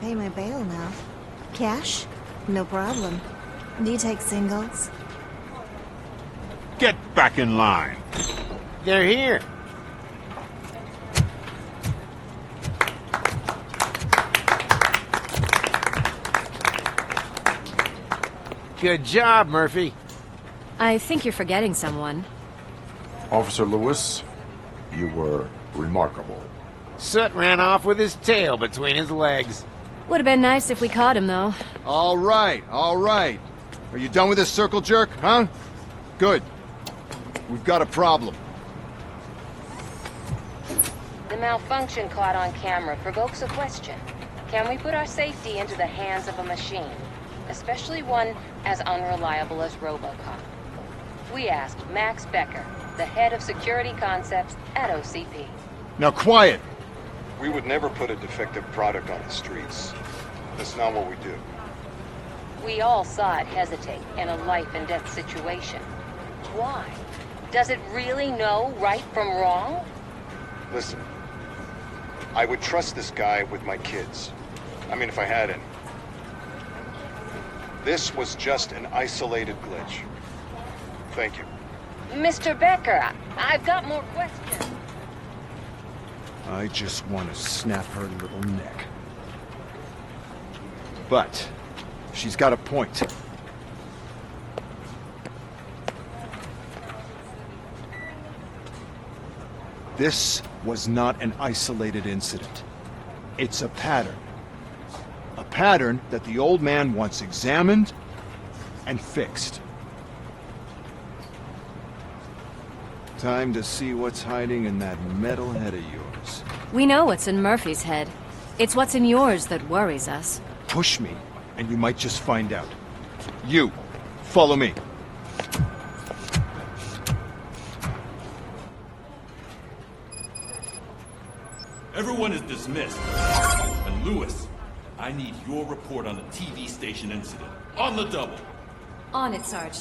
pay my bail now. Cash? No problem. Do you take singles? Get back in line. They're here. Good job, Murphy. I think you're forgetting someone. Officer Lewis, you were remarkable. Soot ran off with his tail between his legs. Would have been nice if we caught him, though. All right, all right. Are you done with this circle jerk, huh? Good. We've got a problem. The malfunction caught on camera provokes a question. Can we put our safety into the hands of a machine? Especially one as unreliable as Robocop. We asked Max Becker, the head of security concepts at OCP. Now quiet! We would never put a defective product on the streets. That's not what we do. We all saw it hesitate in a life-and-death situation. Why? Does it really know right from wrong? Listen, I would trust this guy with my kids. I mean, if I had any. This was just an isolated glitch. Thank you. Mr. Becker, I've got more questions. I just want to snap her little neck. But she's got a point. This was not an isolated incident. It's a pattern. A pattern that the old man wants examined and fixed. Time to see what's hiding in that metal head of yours. We know what's in Murphy's head. It's what's in yours that worries us. Push me, and you might just find out. You, follow me. Everyone is dismissed. And Lewis, I need your report on the TV station incident. On the double. On it, Sarge.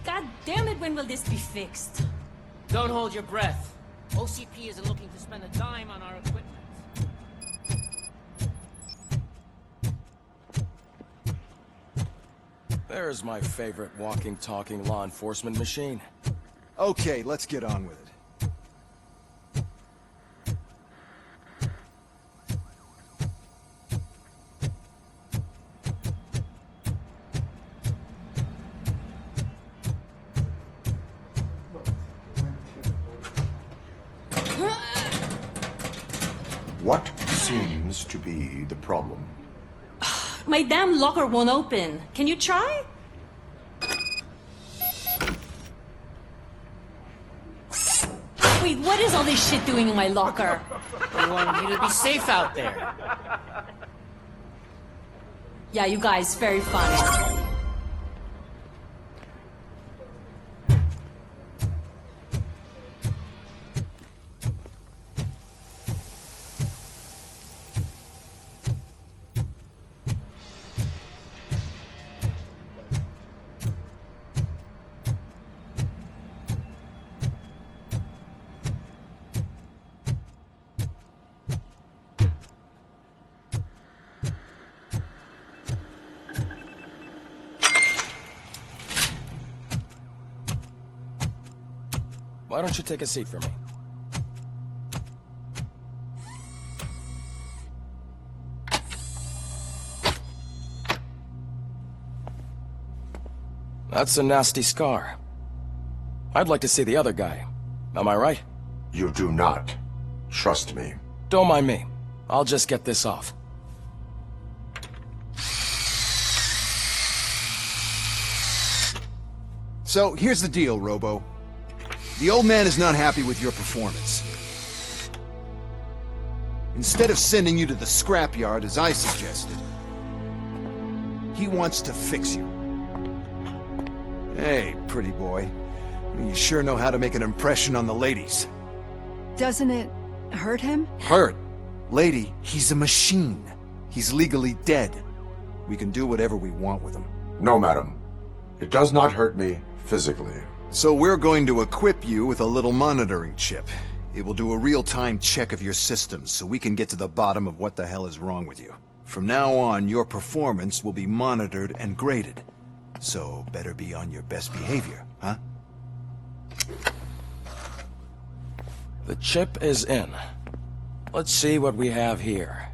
God damn it, when will this be fixed? Don't hold your breath. OCP isn't looking to spend a dime on our equipment. There's my favorite walking, talking law enforcement machine. Okay, let's get on with it. What seems to be the problem? My damn locker won't open. Can you try? Wait, what is all this shit doing in my locker? We wanted you to be safe out there. Yeah, you guys, very funny. Why don't you take a seat for me? That's a nasty scar. I'd like to see the other guy. Am I right? You do not. Trust me. Don't mind me. I'll just get this off. So, here's the deal, Robo. The old man is not happy with your performance. Instead of sending you to the scrapyard as I suggested, he wants to fix you. Hey, pretty boy. You sure know how to make an impression on the ladies. Doesn't it hurt him? Hurt? Lady, he's a machine. He's legally dead. We can do whatever we want with him. No, madam. It does not hurt me physically. So we're going to equip you with a little monitoring chip. It will do a real-time check of your systems so we can get to the bottom of what the hell is wrong with you. From now on, your performance will be monitored and graded. So better be on your best behavior, huh? The chip is in. Let's see what we have here.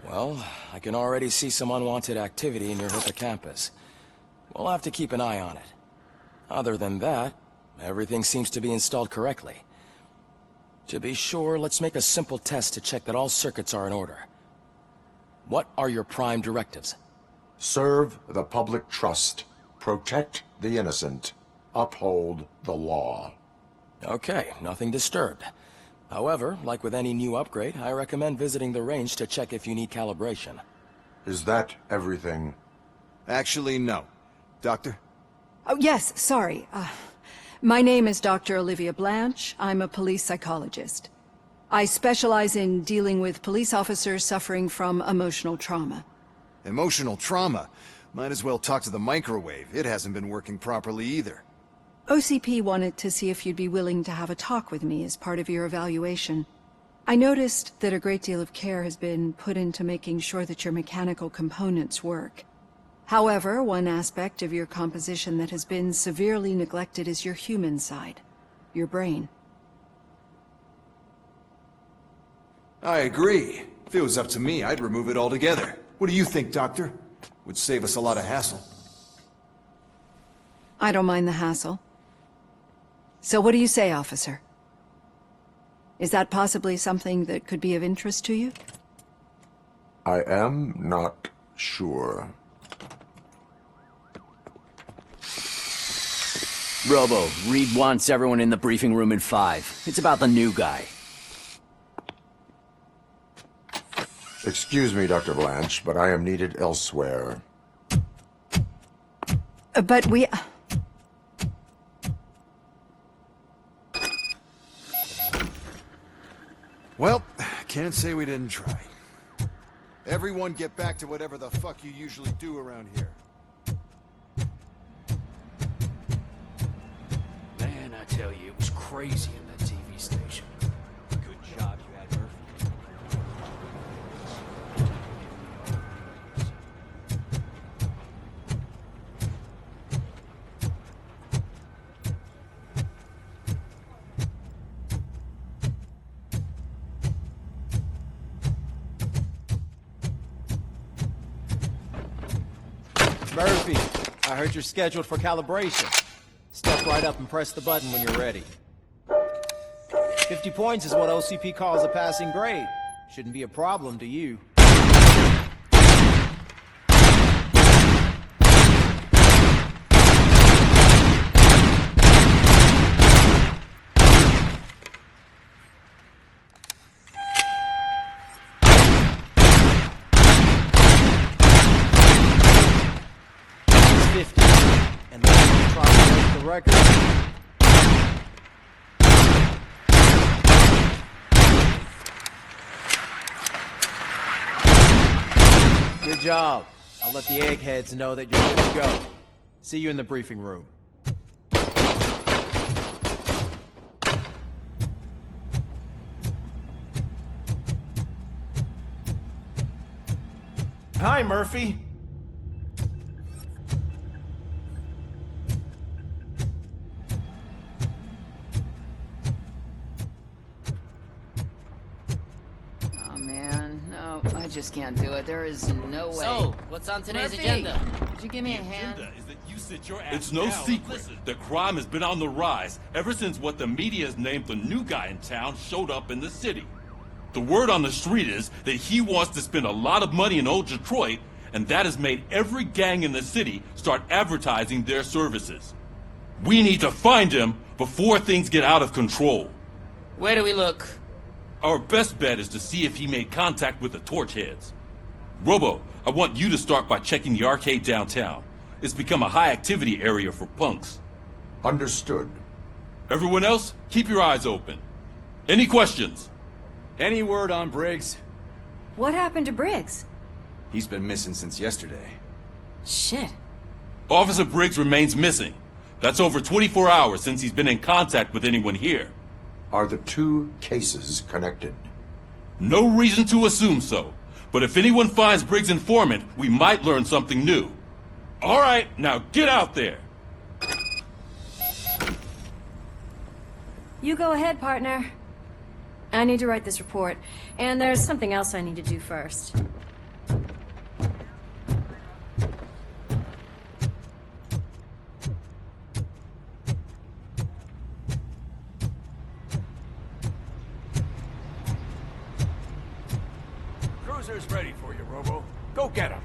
Well, I can already see some unwanted activity in your hippocampus. We'll have to keep an eye on it. Other than that, everything seems to be installed correctly. To be sure, let's make a simple test to check that all circuits are in order. What are your prime directives? Serve the public trust. Protect the innocent. Uphold the law. Okay, nothing disturbed. However, like with any new upgrade, I recommend visiting the range to check if you need calibration. Is that everything? Actually, no. Doctor? Oh, yes, sorry. My name is Dr. Olivia Blanche. I'm a police psychologist. I specialize in dealing with police officers suffering from emotional trauma. Emotional trauma? Might as well talk to the microwave. It hasn't been working properly either. OCP wanted to see if you'd be willing to have a talk with me as part of your evaluation. I noticed that a great deal of care has been put into making sure that your mechanical components work. However, one aspect of your composition that has been severely neglected is your human side, your brain. I agree. If it was up to me, I'd remove it altogether. What do you think, Doctor? Would save us a lot of hassle. I don't mind the hassle. So what do you say, officer? Is that possibly something that could be of interest to you? I am not sure. Robo, Reed wants everyone in the briefing room in 5. It's about the new guy. Excuse me, Dr. Blanche, but I am needed elsewhere. But we... Well, can't say we didn't try. Everyone get back to whatever the fuck you usually do around here. Man, I tell you, it was crazy in that TV station. Good job you had Murphy. Murphy, I heard you're scheduled for calibration. Step right up and press the button when you're ready. 50 points is what OCP calls a passing grade. Shouldn't be a problem to you. And then we'll try to break the record. Good job. I'll let the eggheads know that you're good to go. See you in the briefing room. Hi, Murphy. just can't do it. There is no way. So, what's on today's Murphy, agenda? Could you give me a hand? It's no secret that crime has been on the rise ever since what the media has named the new guy in town showed up in the city. The word on the street is that he wants to spend a lot of money in old Detroit, and that has made every gang in the city start advertising their services. We need to find him before things get out of control. Where do we look? Our best bet is to see if he made contact with the Torchheads. Robo, I want you to start by checking the arcade downtown. It's become a high-activity area for punks. Understood. Everyone else, keep your eyes open. Any questions? Any word on Briggs? What happened to Briggs? He's been missing since yesterday. Shit. Officer Briggs remains missing. That's over 24 hours since he's been in contact with anyone here. Are the two cases connected? No reason to assume so. But if anyone finds Briggs' informant, we might learn something new. All right, now get out there. You go ahead, partner. I need to write this report, and there's something else I need to do first. Cruiser's ready for you, Robo. Go get him.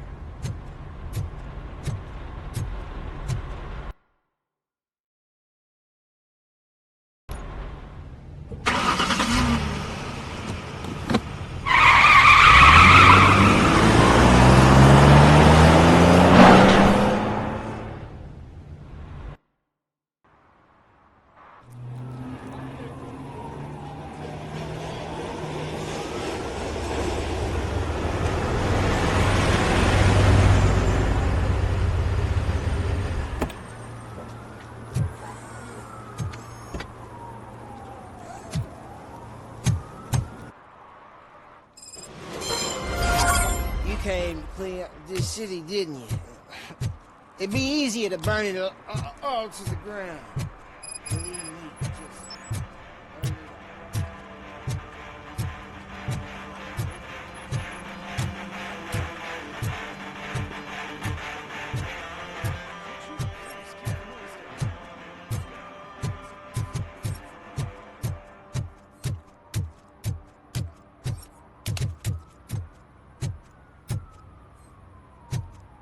Came to clean up this city, didn't you? It'd be easier to burn it all to the ground. Believe me,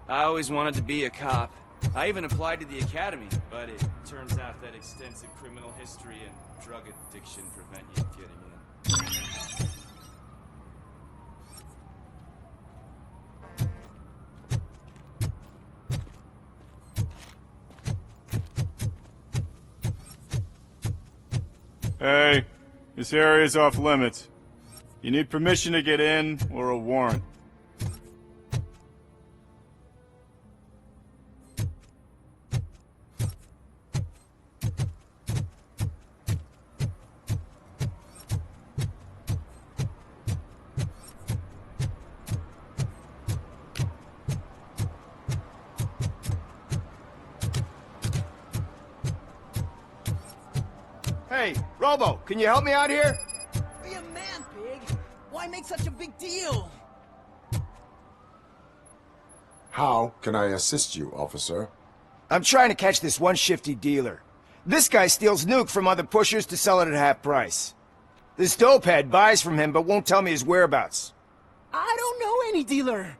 I always wanted to be a cop. I even applied to the academy, but it turns out that extensive criminal history and drug addiction prevent you getting in. Hey, this area is off limits. You need permission to get in or a warrant. Hey, Robo, can you help me out here? be a man, Pig. Why make such a big deal? How can I assist you, officer? I'm trying to catch this one shifty dealer. This guy steals nuke from other pushers to sell it at half price. This dopehead buys from him but won't tell me his whereabouts. I don't know any dealer.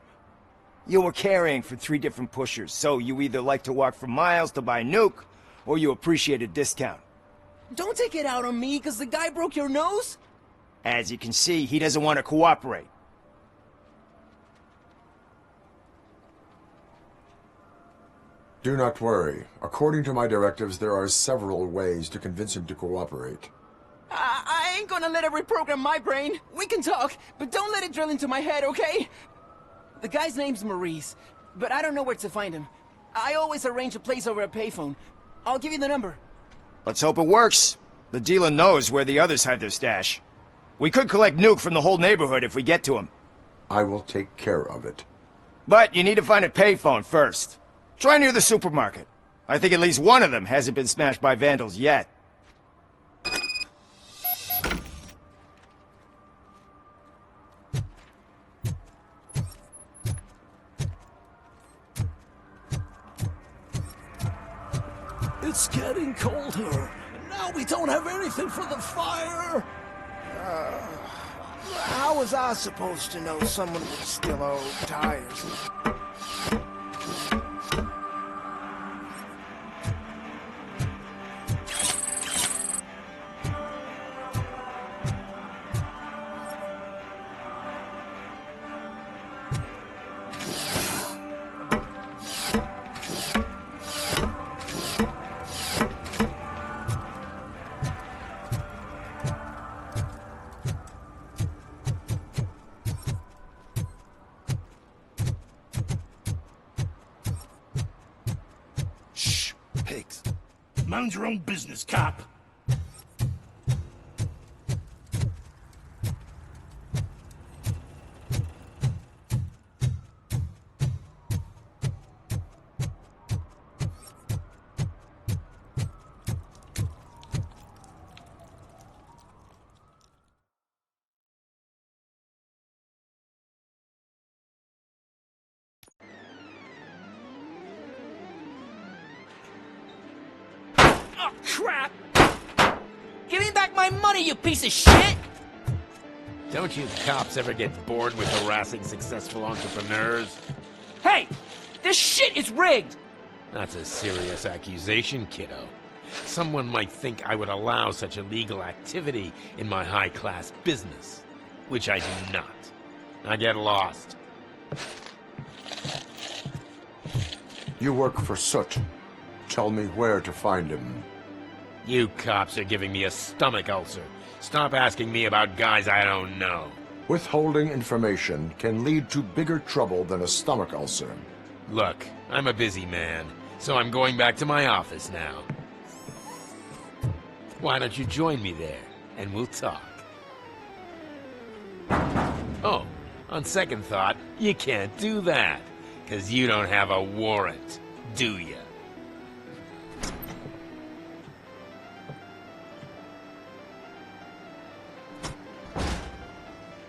You were carrying for 3 different pushers, so you either like to walk for miles to buy nuke, or you appreciate a discount. Don't take it out on me, because the guy broke your nose? As you can see, he doesn't want to cooperate. Do not worry. According to my directives, there are several ways to convince him to cooperate. I ain't gonna let it reprogram my brain. We can talk, but don't let it drill into my head, okay? The guy's name's Maurice, but I don't know where to find him. I always arrange a place over a payphone. I'll give you the number. Let's hope it works. The dealer knows where the others hide their stash. We could collect nuke from the whole neighborhood if we get to him. I will take care of it. But you need to find a payphone first. Try near the supermarket. I think at least one of them hasn't been smashed by vandals yet. getting colder. And now we don't have anything for the fire. How was I supposed to know someone would still owe tires? Mind your own business, cop. Oh, crap! Give me back my money, you piece of shit! Don't you cops ever get bored with harassing successful entrepreneurs? Hey! This shit is rigged! That's a serious accusation, kiddo. Someone might think I would allow such illegal activity in my high-class business, which I do not. I get lost. You work for Soot. Tell me where to find him. You cops are giving me a stomach ulcer. Stop asking me about guys I don't know. Withholding information can lead to bigger trouble than a stomach ulcer. Look, I'm a busy man, so I'm going back to my office now. Why don't you join me there, and we'll talk. Oh, on second thought, you can't do that, 'cause you don't have a warrant, do ya?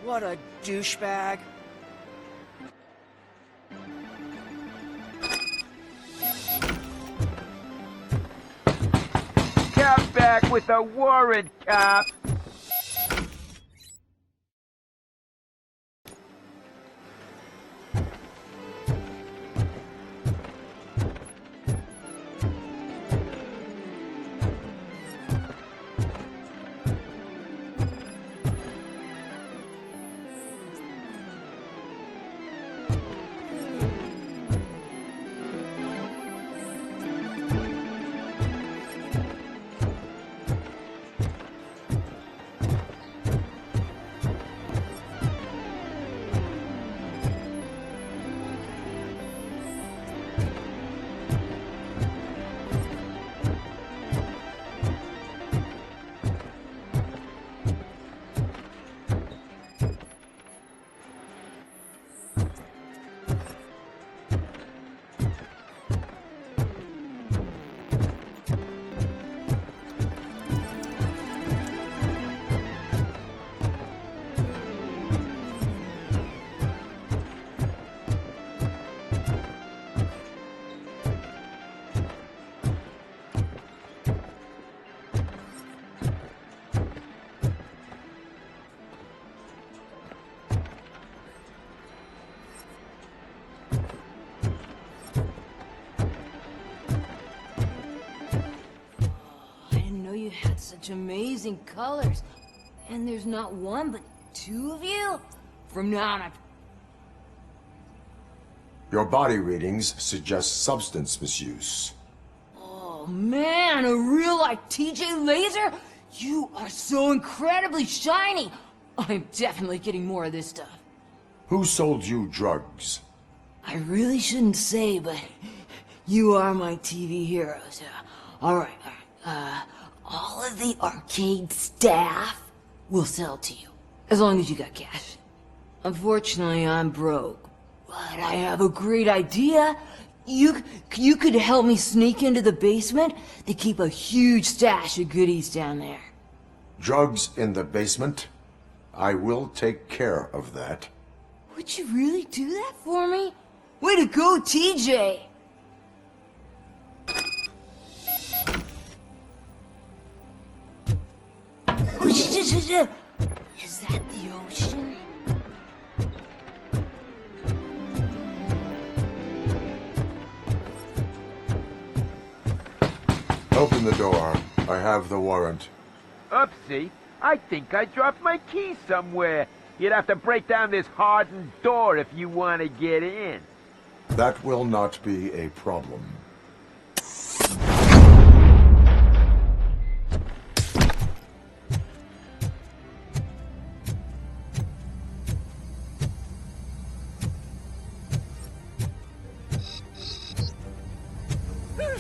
What a douchebag. Come back with a warrant, cop! Such amazing colors. And there's not one, but two of you? From now on, Your body readings suggest substance misuse. Oh man, a real-life TJ laser? You are so incredibly shiny! I'm definitely getting more of this stuff. Who sold you drugs? I really shouldn't say, but you are my TV heroes. Alright, all of the arcade staff will sell to you, as long as you got cash. Unfortunately, I'm broke, but I have a great idea. You could help me sneak into the basement. They keep a huge stash of goodies down there. Drugs in the basement? I will take care of that. Would you really do that for me? Way to go, TJ! Is that the ocean? Open the door. I have the warrant. Oopsie. I think I dropped my keys somewhere. You'd have to break down this hardened door if you want to get in. That will not be a problem.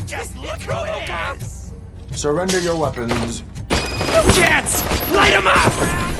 Just look who it is! Surrender your weapons. No chance! Light him up!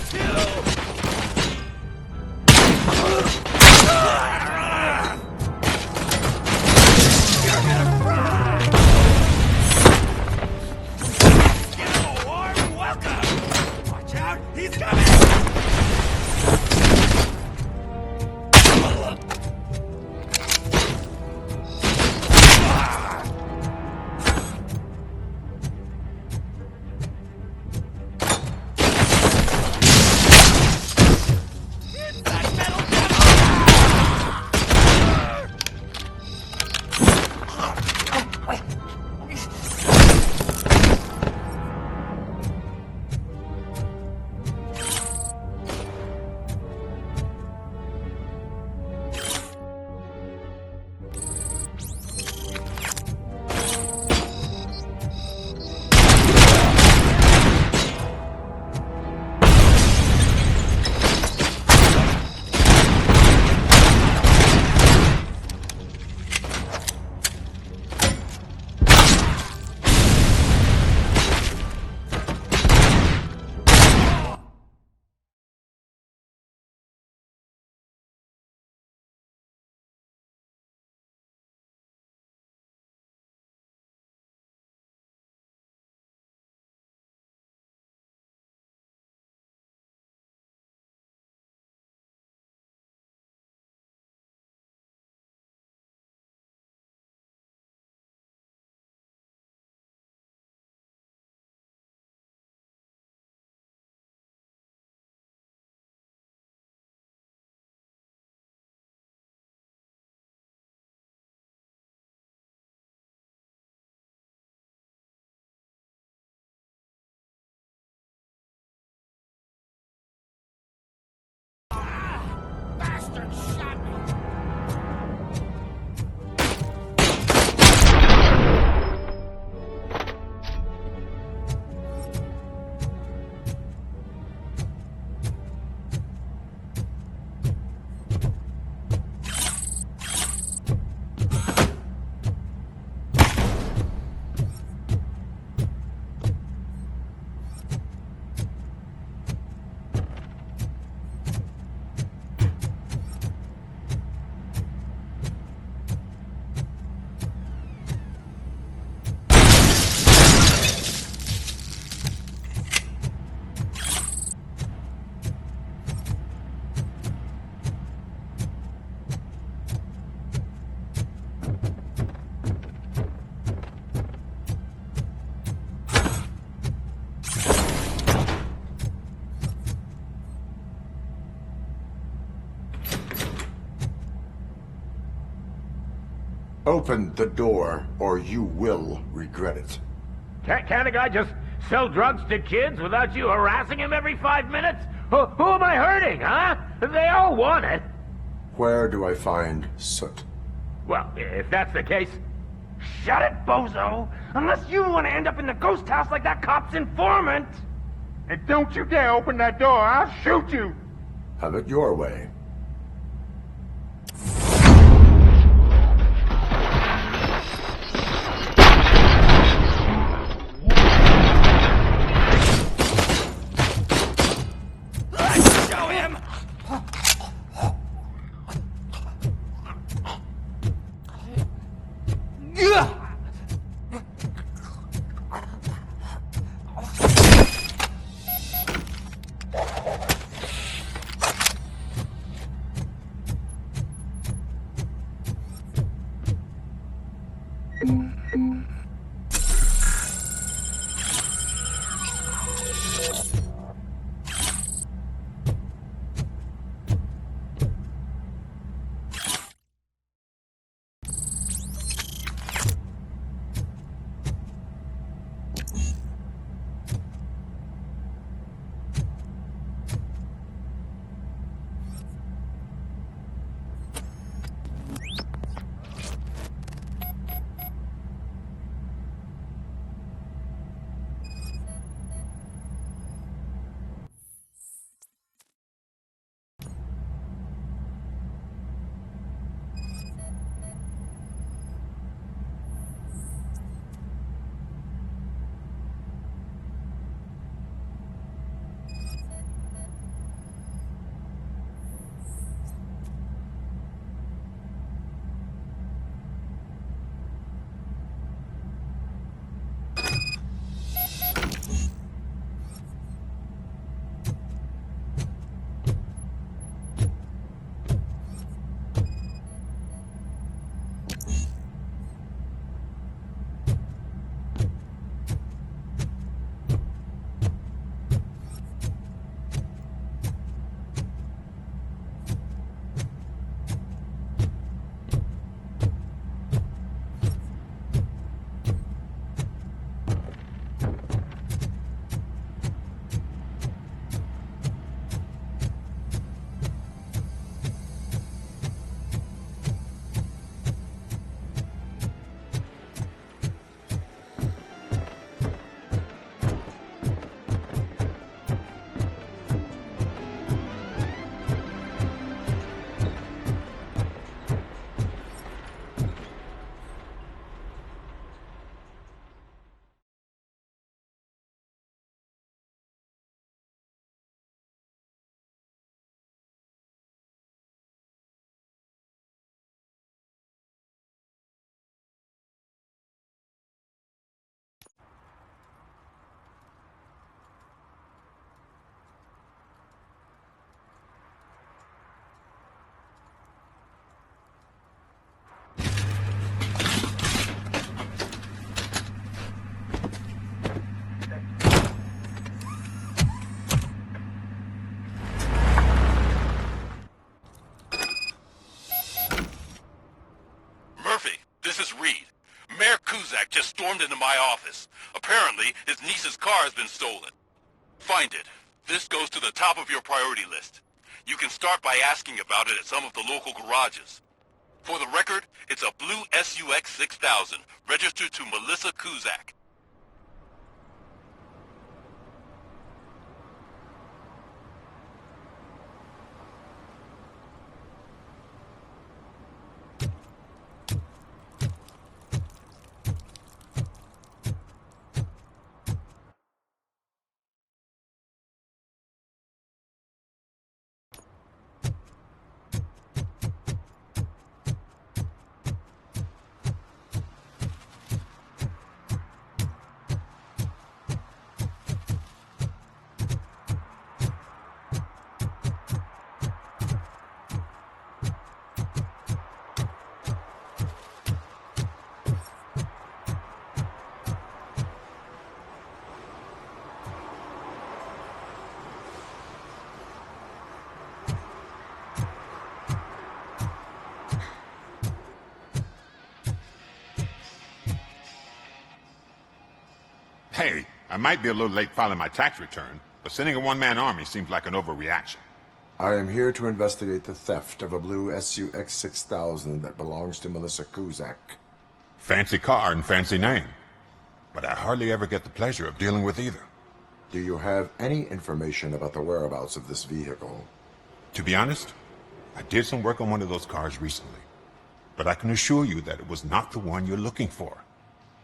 Open the door, or you will regret it. Can't a guy just sell drugs to kids without you harassing him every 5 minutes? Who am I hurting, huh? They all want it. Where do I find Soot? Well, if that's the case, shut it, bozo! Unless you want to end up in the ghost house like that cop's informant! And don't you dare open that door, I'll shoot you! Have it your way. Show him! just stormed into my office. Apparently, his niece's car has been stolen. Find it. This goes to the top of your priority list. You can start by asking about it at some of the local garages. For the record, it's a blue SUX 6000, registered to Melissa Kuzak. Hey, I might be a little late filing my tax return, but sending a one-man army seems like an overreaction. I am here to investigate the theft of a blue SUX 6000 that belongs to Melissa Kuzak. Fancy car and fancy name, but I hardly ever get the pleasure of dealing with either. Do you have any information about the whereabouts of this vehicle? To be honest, I did some work on one of those cars recently, but I can assure you that it was not the one you're looking for.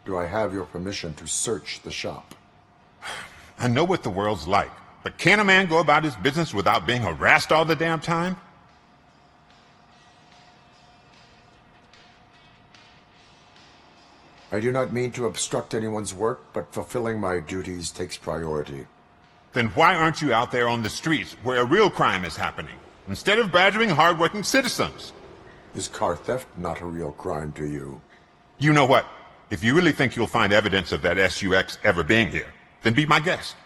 Do I have your permission to search the shop? I know what the world's like, but can a man go about his business without being harassed all the damn time? I do not mean to obstruct anyone's work, but fulfilling my duties takes priority. Then why aren't you out there on the streets where a real crime is happening, instead of badgering hardworking citizens? Is car theft not a real crime to you? You know what? If you really think you'll find evidence of that SUX ever being here, then be my guest.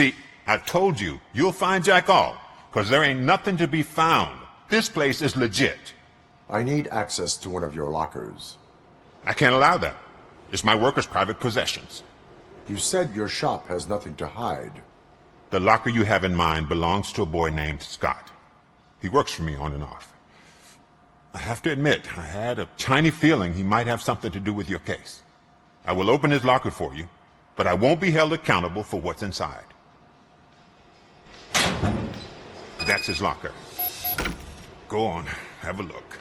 see, I told you, you'll find Jack all, because there ain't nothing to be found. This place is legit. I need access to one of your lockers. I can't allow that. It's my workers' private possessions. You said your shop has nothing to hide. The locker you have in mind belongs to a boy named Scott. He works for me on and off. I have to admit, I had a tiny feeling he might have something to do with your case. I will open his locker for you, but I won't be held accountable for what's inside. That's his locker. Go on, have a look.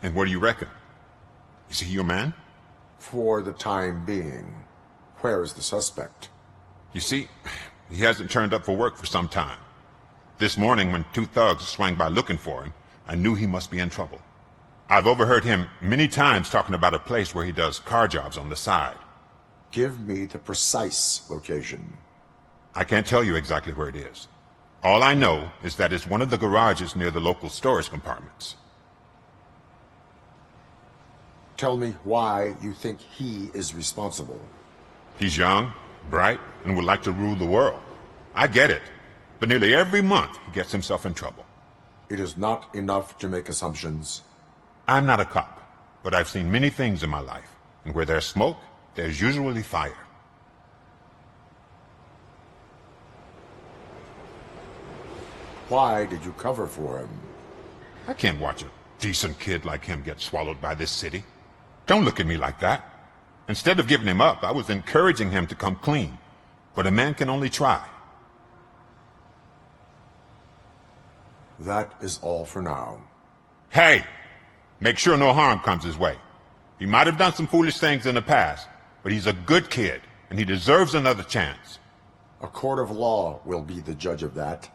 And what do you reckon? Is he your man? For the time being. Where is the suspect? You see, he hasn't turned up for work for some time. This morning, when two thugs swang by looking for him, I knew he must be in trouble. I've overheard him many times talking about a place where he does car jobs on the side. Give me the precise location. I can't tell you exactly where it is. All I know is that it's one of the garages near the local storage compartments. Tell me why you think he is responsible. He's young, bright, and would like to rule the world. I get it. But nearly every month, he gets himself in trouble. It is not enough to make assumptions. I'm not a cop, but I've seen many things in my life. And where there's smoke, there's usually fire. Why did you cover for him? I can't watch a decent kid like him get swallowed by this city. Don't look at me like that. Instead of giving him up, I was encouraging him to come clean. But a man can only try. That is all for now. Hey! Make sure no harm comes his way. He might have done some foolish things in the past, but he's a good kid, and he deserves another chance. A court of law will be the judge of that.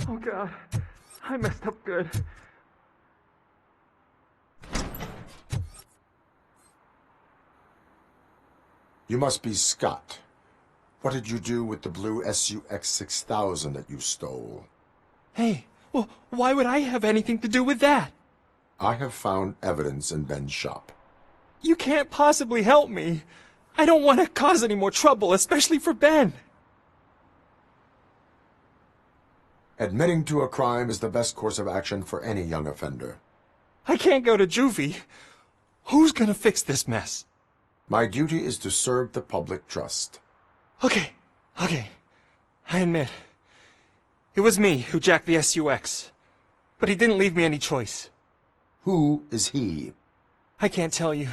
Oh God, I messed up good. You must be Scott. What did you do with the blue SUX 6000 that you stole? Hey, well, why would I have anything to do with that? I have found evidence in Ben's shop. You can't possibly help me. I don't want to cause any more trouble, especially for Ben. Admitting to a crime is the best course of action for any young offender. I can't go to juvie. Who's gonna fix this mess? My duty is to serve the public trust. Okay. I admit. It was me who jacked the SUX. But he didn't leave me any choice. Who is he? I can't tell you.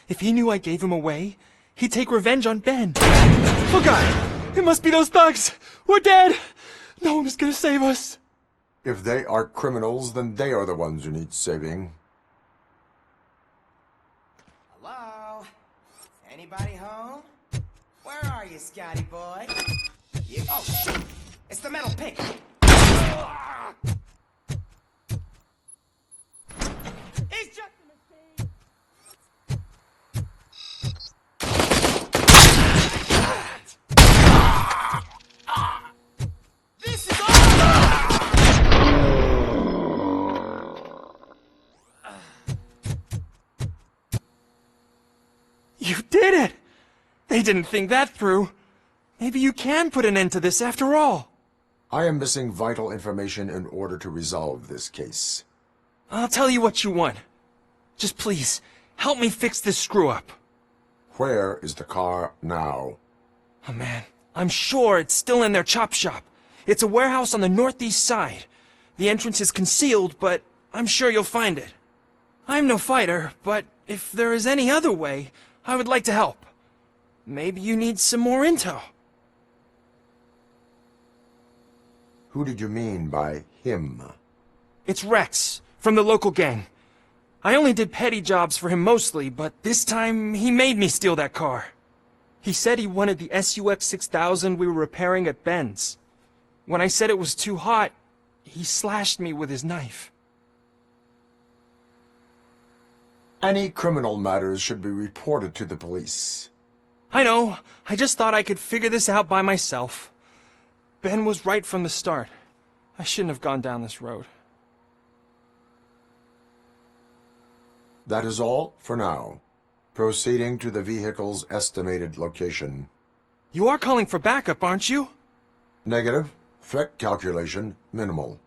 If he knew I gave him away, he'd take revenge on Ben. Oh God! It must be those thugs! We're dead! No one is gonna save us! If they are criminals, then they are the ones who need saving. Hello? Anybody home? Where are you, Scotty boy? Oh, shit! It's the metal pig! He's just a machine! This is You did it! They didn't think that through. Maybe you can put an end to this after all. I am missing vital information in order to resolve this case. I'll tell you what you want. Just please, help me fix this screw-up. Where is the car now? Oh man, I'm sure it's still in their chop shop. It's a warehouse on the northeast side. The entrance is concealed, but I'm sure you'll find it. I'm no fighter, but if there is any other way, I would like to help. Maybe you need some more intel. Who did you mean by him? It's Rex, from the local gang. I only did petty jobs for him mostly, but this time he made me steal that car. He said he wanted the SUX 6000 we were repairing at Ben's. When I said it was too hot, he slashed me with his knife. Any criminal matters should be reported to the police. I know. I just thought I could figure this out by myself. Ben was right from the start. I shouldn't have gone down this road. That is all for now. Proceeding to the vehicle's estimated location. You are calling for backup, aren't you? Negative. Threat calculation minimal.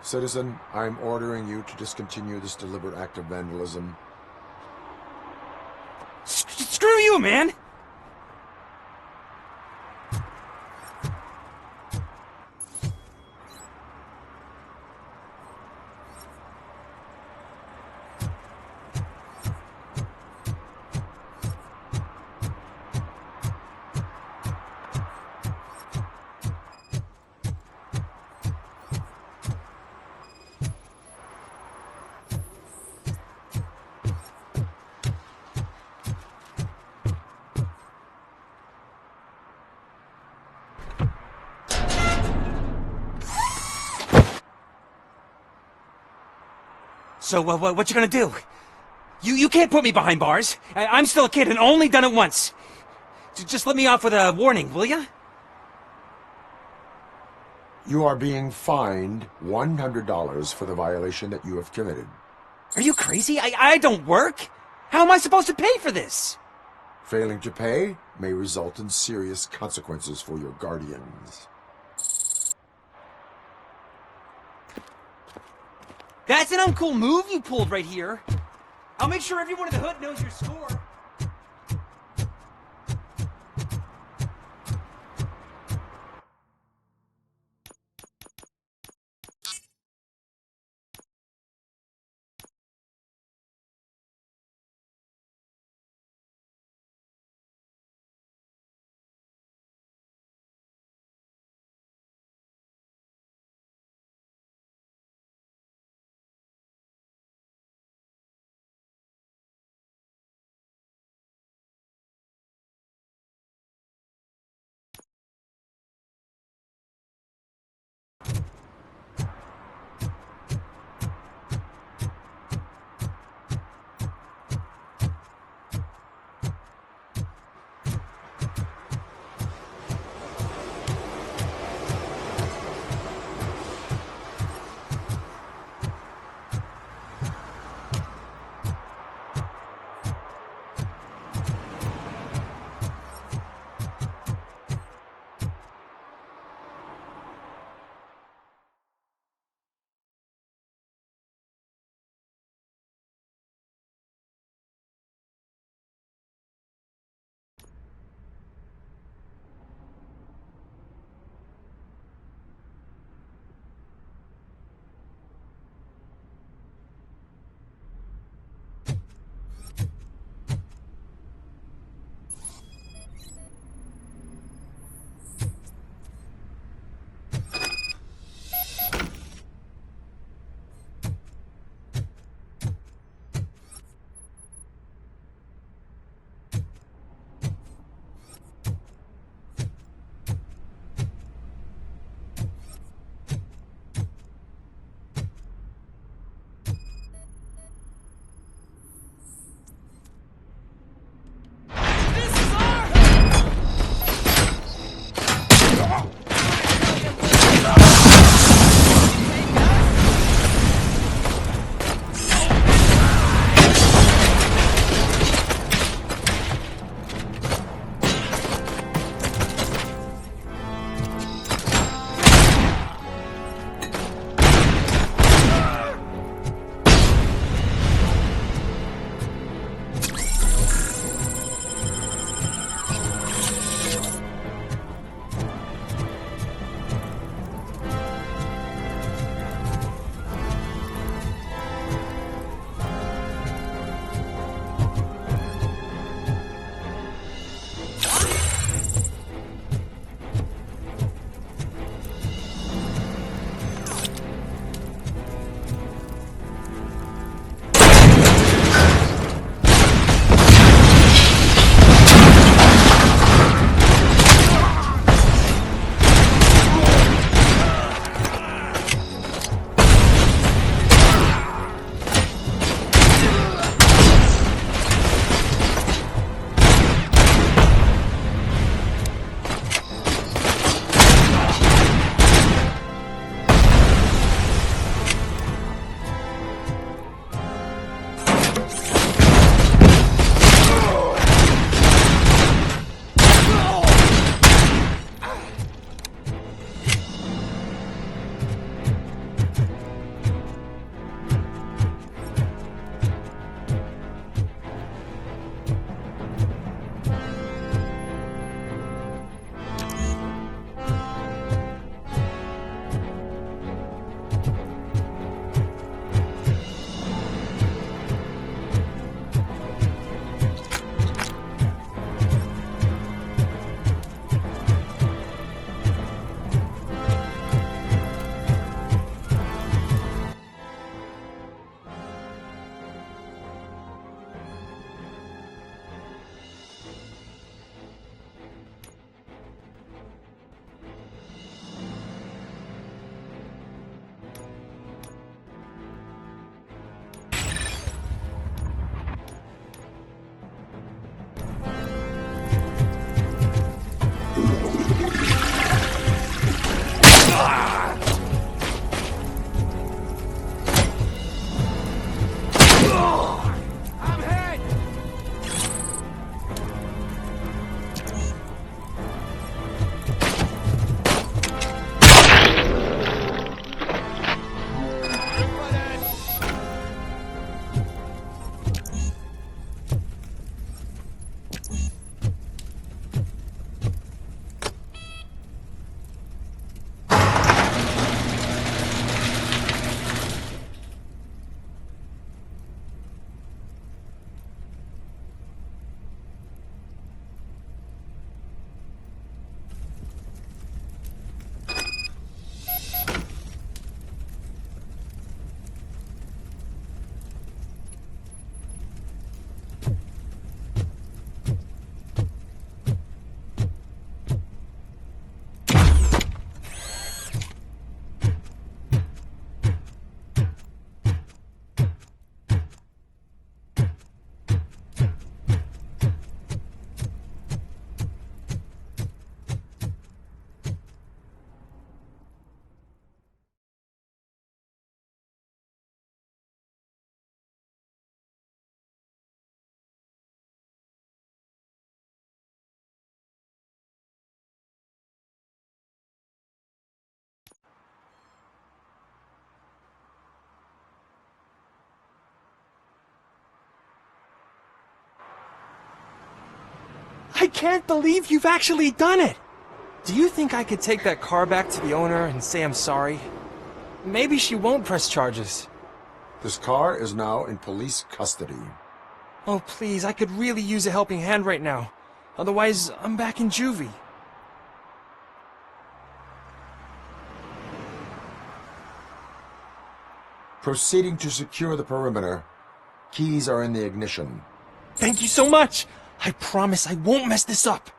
Citizen, I'm ordering you to discontinue this deliberate act of vandalism. Screw you, man! So, what you gonna do? You can't put me behind bars. I'm still a kid and only done it once. Just let me off with a warning, will ya? You are being fined $100 for the violation that you have committed. Are you crazy? I don't work. How am I supposed to pay for this? Failing to pay may result in serious consequences for your guardians. That's an uncool move you pulled right here. I'll make sure everyone in the hood knows your score. I can't believe you've actually done it! Do you think I could take that car back to the owner and say I'm sorry? Maybe she won't press charges. This car is now in police custody. Oh, please, I could really use a helping hand right now. Otherwise, I'm back in juvie. Proceeding to secure the perimeter. Keys are in the ignition. Thank you so much! I promise I won't mess this up!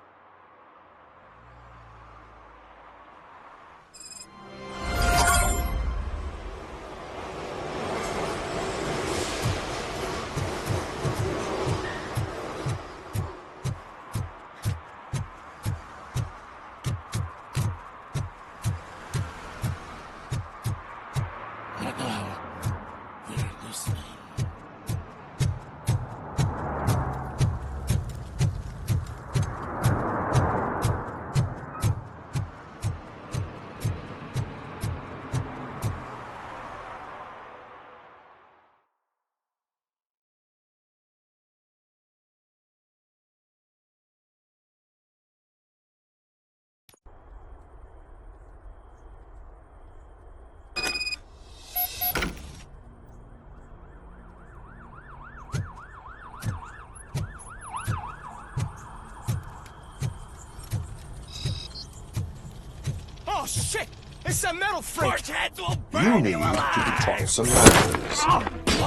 Oh shit! It's a metal freak! Heads will You need to be taught some manners.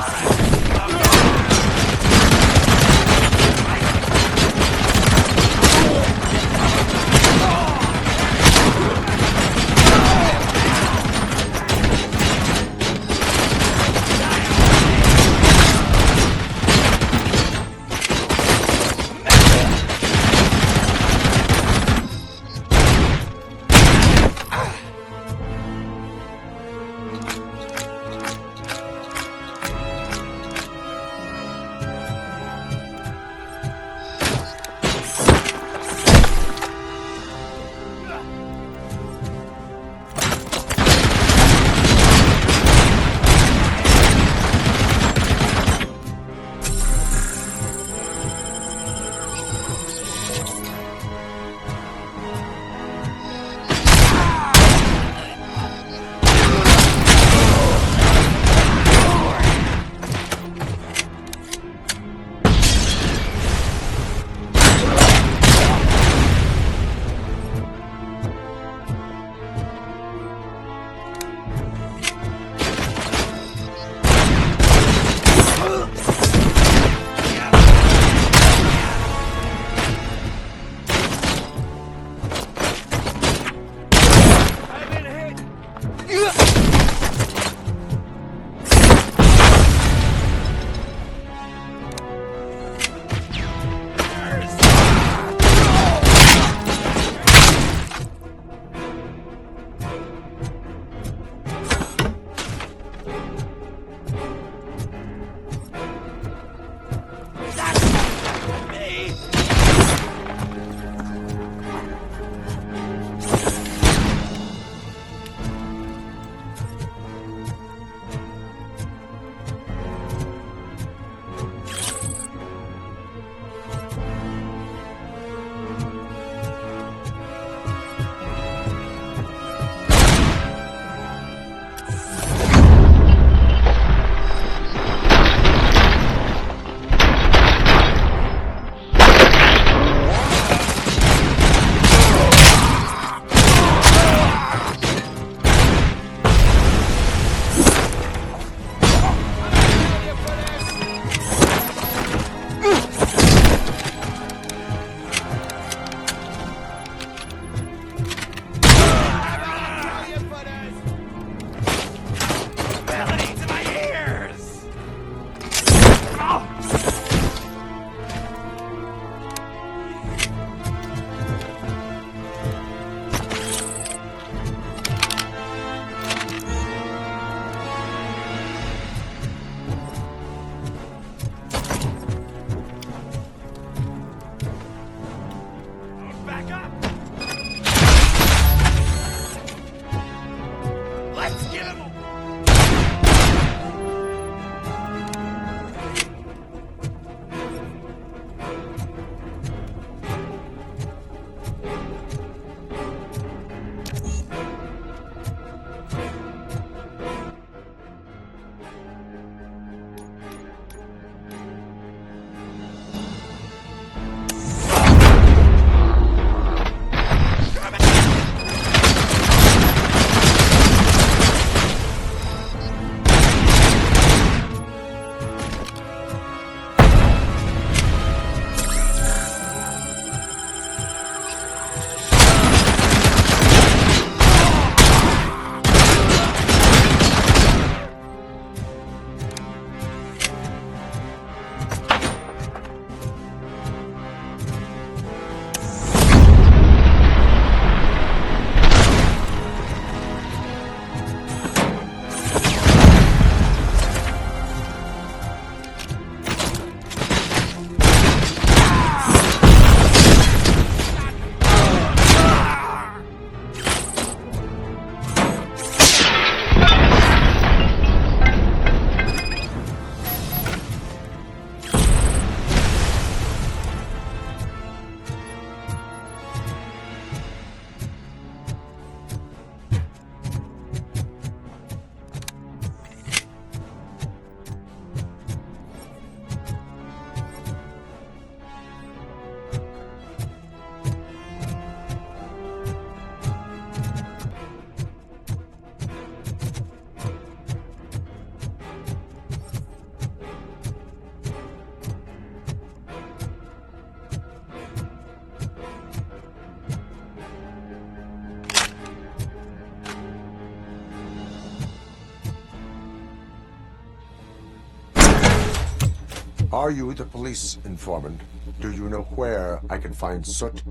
Are you the police informant? Do you know where I can find Soot?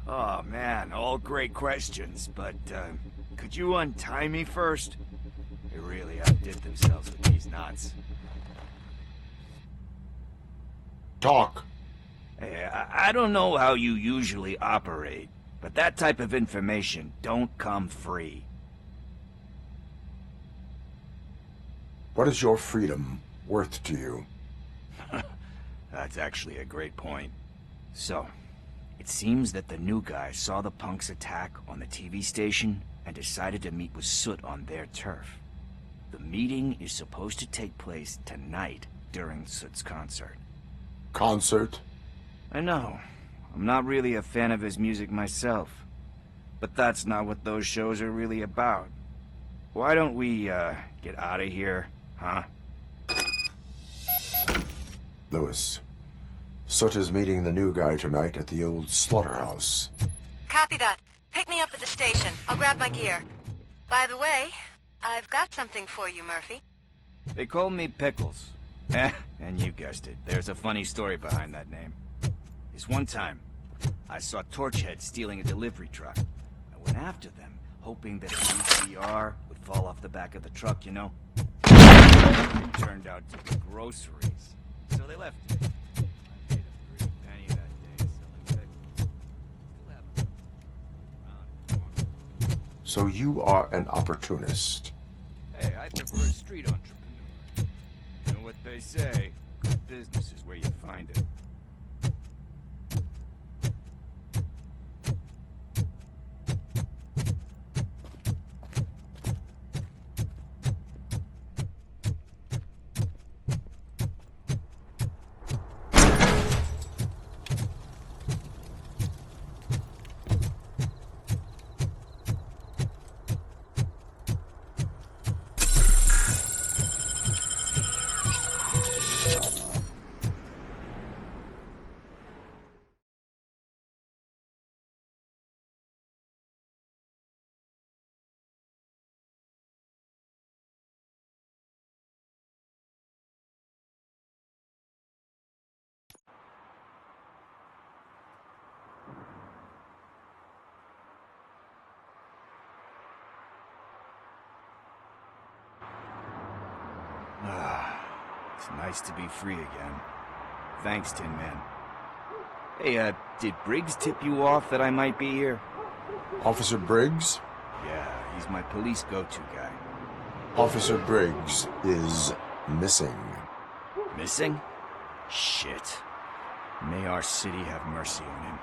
Oh man, all great questions, but could you untie me first? They really outdid themselves with these knots. Talk. Hey, I don't know how you usually operate, but that type of information don't come free. What is your freedom worth to you? That's actually a great point. So, it seems that the new guy saw the punks' attack on the TV station and decided to meet with Soot on their turf. The meeting is supposed to take place tonight during Soot's concert. Concert? I know. I'm not really a fan of his music myself. But that's not what those shows are really about. Why don't we, get out of here, huh? Lewis, Soot is meeting the new guy tonight at the old slaughterhouse. Copy that. Pick me up at the station. I'll grab my gear. By the way, I've got something for you, Murphy. They call me Pickles. And you guessed it. There's a funny story behind that name. This one time, I saw Torchhead stealing a delivery truck. I went after them, hoping that a VCR would fall off the back of the truck, you know? It turned out to be groceries. So they left me. I made a pretty penny that day selling pickles. So you are an opportunist. Hey, I prefer a street entrepreneur. You know what they say, good business is where you find it. It's nice to be free again. Thanks, Tin Man. Hey, did Briggs tip you off that I might be here? Officer Briggs? Yeah, he's my police go-to guy. Officer Briggs is missing. Missing? Shit. May our city have mercy on him.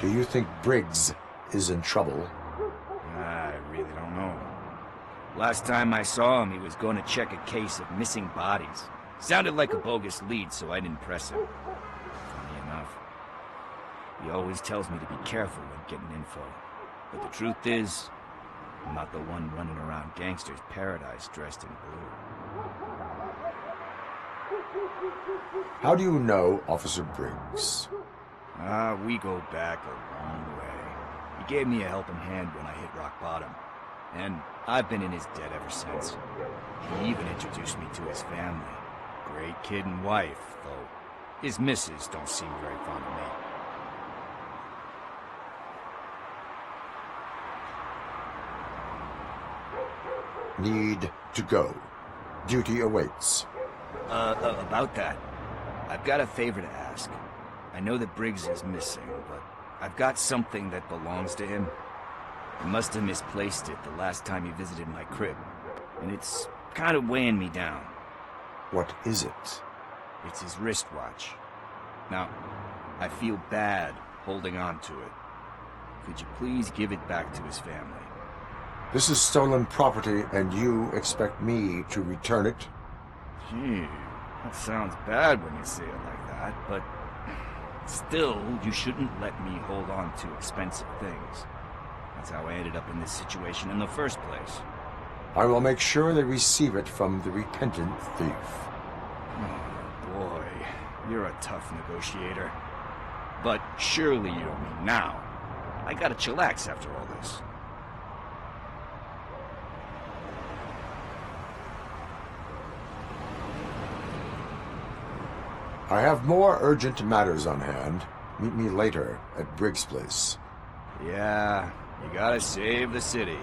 Do you think Briggs is in trouble? I really don't know. Last time I saw him, he was going to check a case of missing bodies. Sounded like a bogus lead, so I didn't press him. Funny enough. He always tells me to be careful when getting info. But the truth is, I'm not the one running around gangsters' paradise dressed in blue. How do you know Officer Briggs? We go back a long way. He gave me a helping hand when I hit rock bottom. And I've been in his debt ever since. He even introduced me to his family. Great kid and wife, though his missus don't seem very fond of me. Need to go. Duty awaits. About that, I've got a favor to ask. I know that Briggs is missing, but I've got something that belongs to him. He must have misplaced it the last time he visited my crib, and it's kind of weighing me down. What is it? It's his wristwatch. Now, I feel bad holding on to it. Could you please give it back to his family? This is stolen property, and you expect me to return it? Gee, that sounds bad when you say it like that, but still, you shouldn't let me hold on to expensive things. That's how I ended up in this situation in the first place. I will make sure they receive it from the repentant thief. Oh, boy. You're a tough negotiator. But surely you don't mean now. I gotta chillax after all this. I have more urgent matters on hand. Meet me later at Briggs' place. Yeah, you gotta save the city.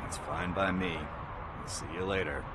That's fine by me. I'll see you later.